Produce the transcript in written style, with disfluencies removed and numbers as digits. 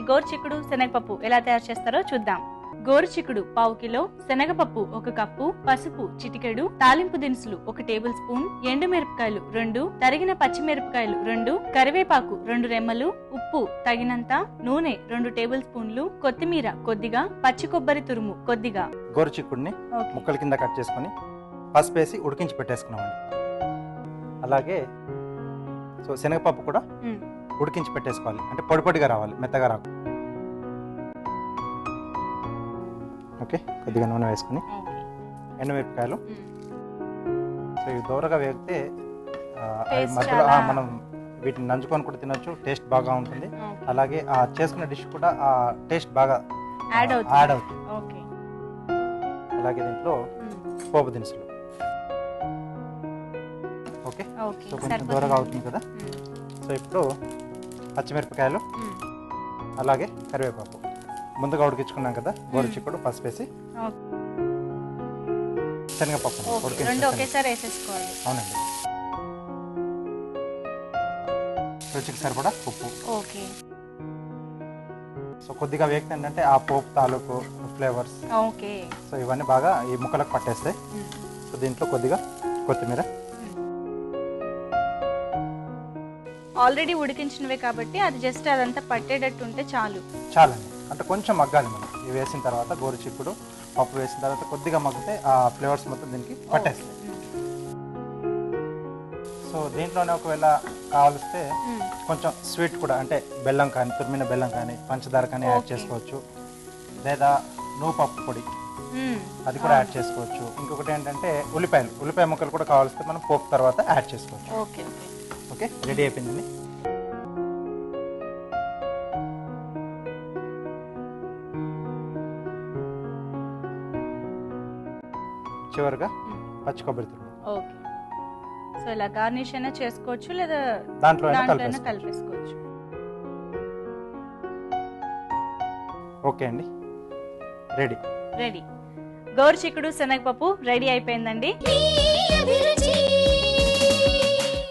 గోరుచిక్కుడు శనగపప్పు ఎలా తయారు చేస్తారో చూద్దాం. గోరుచిక్కుడు 1/2 కిలో, శనగపప్పు 1 కప్పు, పసుపు చిటికెడు, తాలింపు దినుసులు 1 టేబుల్ స్పూన్, ఎండుమిరపకాయలు 2, తరిగిన పచ్చిమిరపకాయలు 2, కరివేపాకు 2 రెమ్మలు, ఉప్పు తగినంత, నూనె 2 టేబుల్ స్పూన్లు, కొత్తిమీర కొద్దిగా, పచ్చి కొబ్బరి తురుము కొద్దిగా. గోరుచిక్కుడిని ముక్కల కింద కట్ చేసుకుని పసుపు వేసి ఉడికించి పెట్టేసుకున్నామండి. అలాగే శనగపప్పు కూడా ఉడికించి పెట్టేసుకోవాలి, అంటే పొడి పొడిగా రావాలి, మెత్తగా రాకు. ఓకే, కొద్దిగా నూనె వేసుకుని ఎండుమిరపకాయలు ఇవి దూరగా వేగితే మధ్యలో మనం వీటిని నంచుకొని కూడా తినొచ్చు, టేస్ట్ బాగా ఉంటుంది. అలాగే ఆ చేసుకున్న డిష్ కూడా ఆ టేస్ట్ బాగా యాడ్ అవుతుంది. అలాగే దీంట్లో పోపు దినుసులు. ఓకే, సో కొంచెం దూరగా అవుతుంది కదా. సో ఇప్పుడు పచ్చిమిరపకాయలు అలాగే కరివేపాకు ముందుగా ఉడికించుకున్నాం కదా. గోరుచిక్కుడు పసుపు వేసి శనగపప్పు అవునండి. రుచికి సరిపడా ఉప్పు. సో కొద్దిగా వేగితే ఏంటంటే ఆ పోపు తాలూకు ఫ్లేవర్స్ సో ఇవన్నీ బాగా ఈ ముక్కలకు పట్టేస్తాయి. సో దీంట్లో కొద్దిగా కొత్తిమీర. ఆల్రెడీ ఉడికించినవే కాబట్టి అది జస్ట్ అదంతా పట్టేటట్టు ఉంటే చాలండి. అంటే కొంచెం మగ్గాలి మనం ఇవి వేసిన తర్వాత. గోరుచిక్కుడు పప్పు వేసిన తర్వాత కొద్దిగా మగ్గితే ఆ ఫ్లేవర్స్ మొత్తం దీనికి పట్టేస్తాయి. సో దీంట్లోనే ఒకవేళ కావలిస్తే కొంచెం స్వీట్ కూడా, అంటే బెల్లం కానీ, తురిమిన బెల్లం కానీ, పంచదార కానీ యాడ్ చేసుకోవచ్చు. లేదా నువ్వుపప్పు పొడి అది కూడా యాడ్ చేసుకోవచ్చు. ఇంకొకటి ఏంటంటే ఉల్లిపాయ ముక్కలు కూడా కావలిస్తే మనం పోపు తర్వాత యాడ్ చేసుకోవచ్చు. ఓకే, రెడీ అయిపోయిందండి. చివరిగా పచ్చి కొబ్బరి తురుము. ఓకే, సో ఇలా గార్నిష్ అయినా చేసుకోవచ్చు, లేదా దాంట్లో కలిపేసుకోవచ్చు. ఓకే అండి, రెడీ. గోరుచిక్కుడు శనగపప్పు రెడీ అయిపోయిందండి.